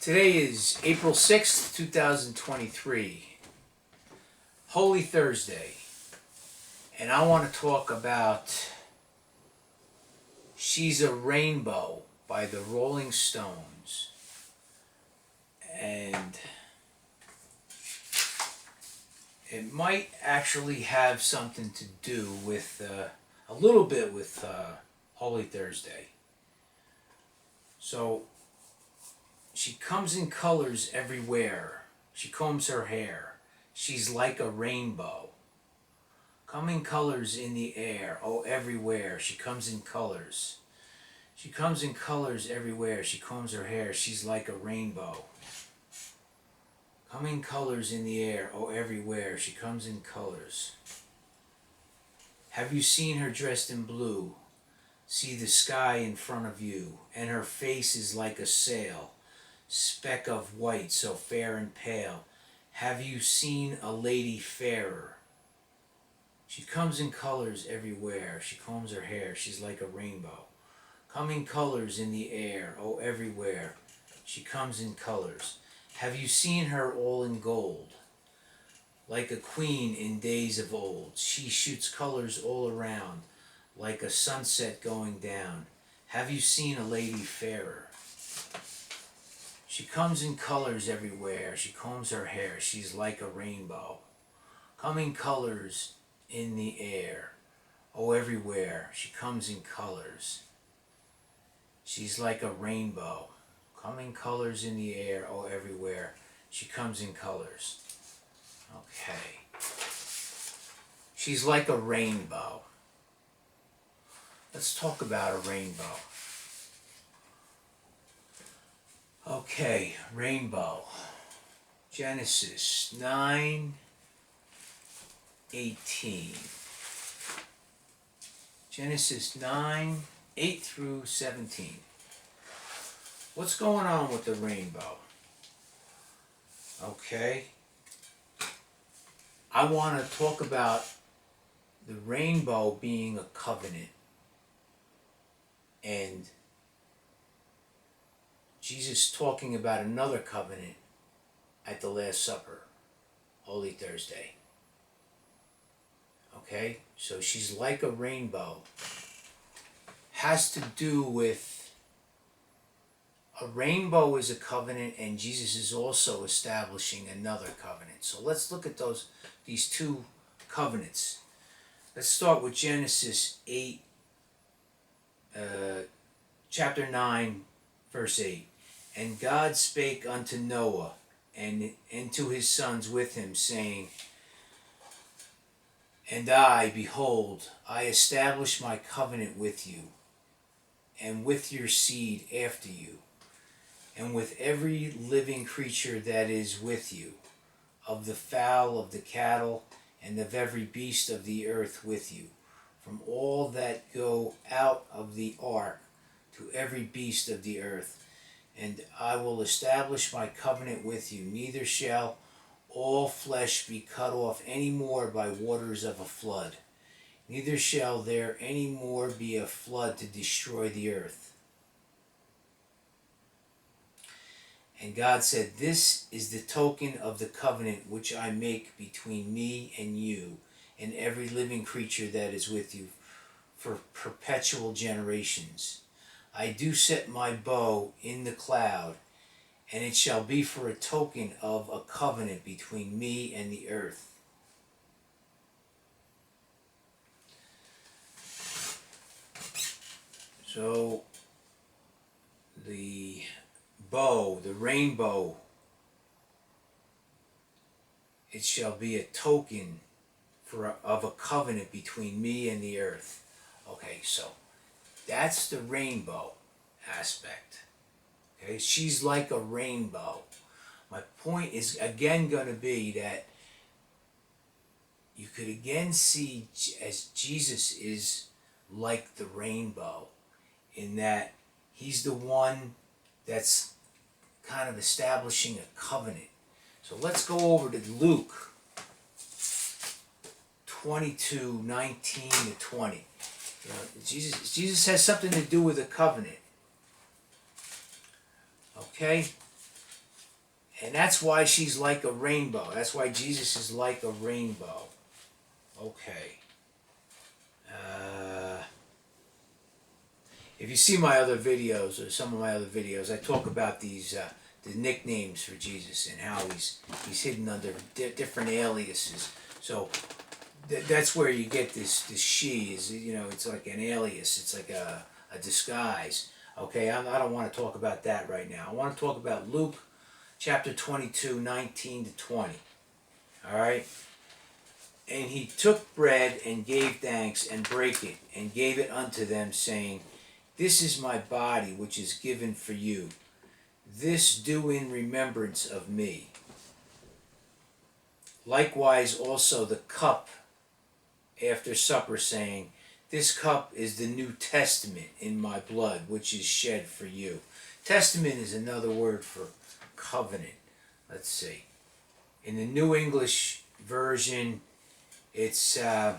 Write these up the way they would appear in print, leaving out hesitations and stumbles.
Today is April 6th, 2023, Holy Thursday, and I want to talk about She's a Rainbow by the Rolling Stones. And it might actually have something to do with, a little bit with Holy Thursday. So, she comes in colors everywhere. She combs her hair. She's like a rainbow. Coming colors in the air, oh everywhere. She comes in colors. She comes in colors everywhere. She combs her hair. She's like a rainbow. Coming colors in the air, oh everywhere. She comes in colors. Have you seen her dressed in blue? See the sky in front of you, and her face is like a sail. Speck of white, so fair and pale. Have you seen a lady fairer? She comes in colors everywhere. She combs her hair. She's like a rainbow. Coming colors in the air, oh everywhere. She comes in colors. Have you seen her all in gold? Like a queen in days of old. She shoots colors all around, like a sunset going down. Have you seen a lady fairer? She comes in colors everywhere. She combs her hair. She's like a rainbow. Coming colors in the air. Oh, everywhere. She comes in colors. She's like a rainbow. Coming colors in the air. Oh, everywhere. She comes in colors. Okay. She's like a rainbow. Let's talk about a rainbow. Okay, rainbow. Genesis 9:18. Genesis 9:8 through 17. What's going on with the rainbow? Okay. I want to talk about the rainbow being a covenant. And Jesus talking about another covenant at the Last Supper, Holy Thursday. Okay, so she's like a rainbow. Has to do with a rainbow is a covenant, and Jesus is also establishing another covenant. So let's look at these two covenants. Let's start with Genesis 8, chapter 9, verse 8. And God spake unto Noah and to his sons with him, saying, And I, behold, I establish my covenant with you, and with your seed after you, and with every living creature that is with you, of the fowl, of the cattle, and of every beast of the earth with you, from all that go out of the ark to every beast of the earth. And I will establish my covenant with you. Neither shall all flesh be cut off any more by waters of a flood. Neither shall there any more be a flood to destroy the earth. And God said, This is the token of the covenant which I make between me and you, and every living creature that is with you, for perpetual generations. I do set my bow in the cloud, and it shall be for a token of a covenant between me and the earth. So, the bow, the rainbow, it shall be a token of a covenant between me and the earth. Okay, so that's the rainbow aspect. Okay, she's like a rainbow. My point is again going to be that you could again see as Jesus is like the rainbow, in that he's the one that's kind of establishing a covenant. So let's go over to Luke 22:19-20. You know, Jesus has something to do with a covenant. Okay? And that's why she's like a rainbow. That's why Jesus is like a rainbow. Okay. If you see my other videos, or some of my other videos, I talk about these the nicknames for Jesus and how he's hidden under different aliases. So that's where you get this she is, it's like an alias. It's like a disguise. Okay, I don't want to talk about that right now. I want to talk about Luke chapter 22, 19 to 20. All right? And he took bread and gave thanks and brake it and gave it unto them, saying, This is my body which is given for you. This do in remembrance of me. Likewise also the cup after supper, saying, This cup is the New Testament in my blood, which is shed for you. Testament is another word for covenant. Let's see. In the New English version, it's, and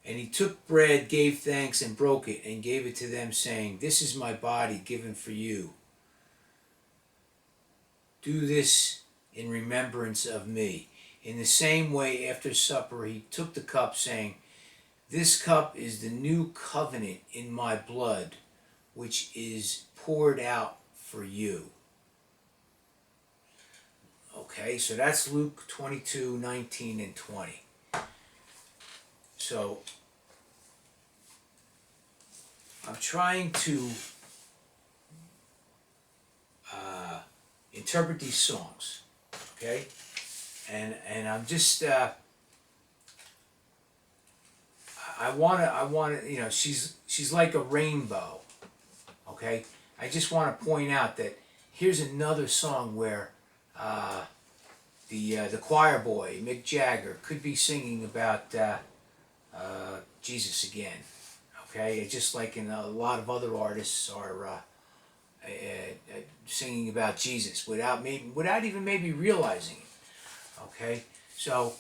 he took bread, gave thanks, and broke it, and gave it to them, saying, This is my body given for you. Do this in remembrance of me. In the same way, after supper, he took the cup, saying, This cup is the new covenant in my blood, which is poured out for you. Okay, so that's Luke 22, 19, and 20. So, I'm trying to interpret these songs, okay? And I'm just, I wanna, she's like a rainbow, okay? I just want to point out that here's another song where the choir boy, Mick Jagger, could be singing about Jesus again, okay? It's just like in a lot of other artists are singing about Jesus without even maybe realizing it, okay? So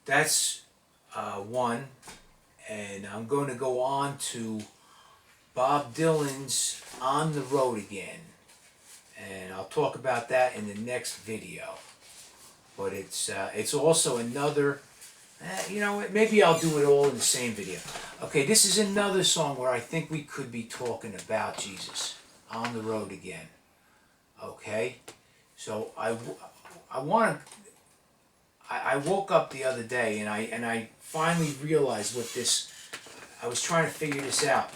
that's one, and I'm going to go on to Bob Dylan's On the Road Again, and I'll talk about that in the next video. But it's also another, maybe I'll do it all in the same video. Okay, this is another song where I think we could be talking about Jesus, On the Road Again. Okay, so I woke up the other day and I finally realized what this. I was trying to figure this out.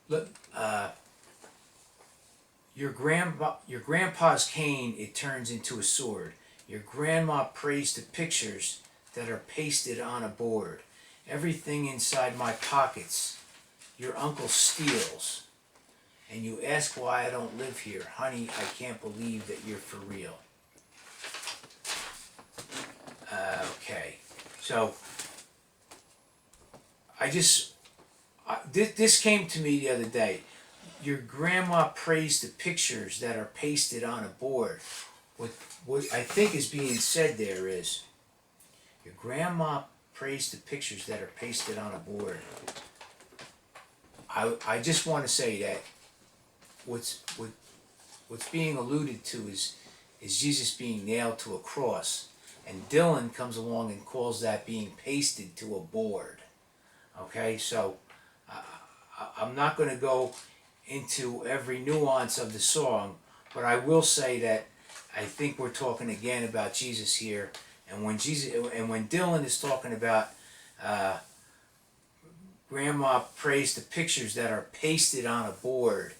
Look, your grandpa's cane, it turns into a sword. Your grandma prays to pictures that are pasted on a board. Everything inside my pockets, your uncle steals. And you ask why I don't live here. Honey, I can't believe that you're for real. Okay, so this came to me the other day. Your grandma prays to pictures that are pasted on a board. What I think is being said there is, your grandma prays to pictures that are pasted on a board. I just want to say that what's being alluded to is Jesus being nailed to a cross, and Dylan comes along and calls that being pasted to a board. Okay, so I'm not going to go into every nuance of the song, but I will say that I think we're talking again about Jesus here, and when Dylan is talking about grandma prays to pictures that are pasted on a board,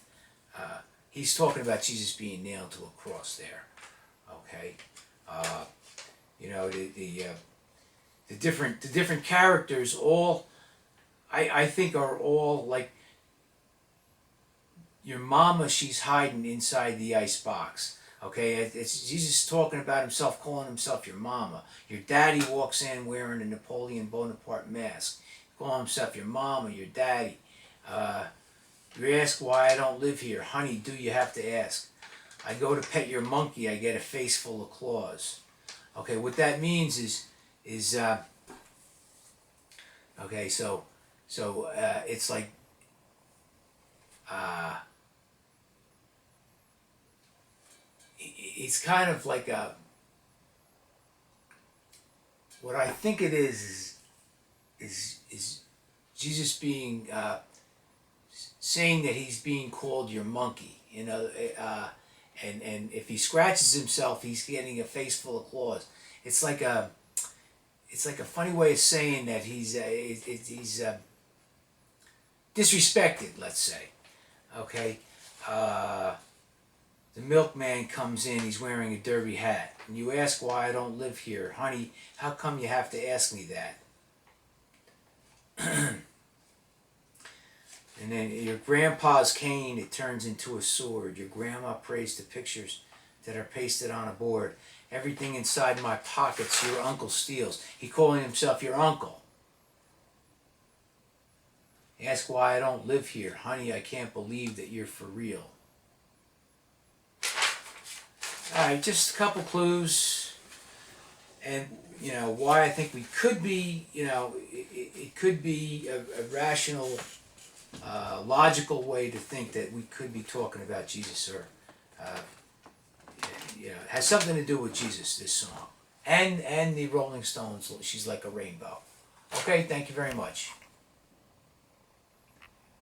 he's talking about Jesus being nailed to a cross there. Okay, the different characters all I think are all like your mama. She's hiding inside the ice box. Okay, it's Jesus talking about himself, calling himself your mama. Your daddy walks in wearing a Napoleon Bonaparte mask, calling himself your mama, your daddy. You ask why I don't live here. Honey, do you have to ask? I go to pet your monkey, I get a face full of claws. Okay, what that means is okay, so it's like he's kind of like a, what I think it is Jesus being saying that he's being called your monkey, you know, and if he scratches himself, he's getting a face full of claws. It's like a funny way of saying that he's disrespected, let's say. Okay, the milkman comes in. He's wearing a derby hat, and you ask why I don't live here, honey. How come you have to ask me that? And then your grandpa's cane, it turns into a sword. Your grandma prays to pictures that are pasted on a board. Everything inside my pockets your uncle steals. He calling himself your uncle. Ask why I don't live here. Honey, I can't believe that you're for real. Alright, just a couple clues. And, you know, why I think we could be, you know, it could be a rational, logical way to think that we could be talking about Jesus, or, you know, it has something to do with Jesus, this song. And the Rolling Stones, She's Like a Rainbow. Okay, thank you very much.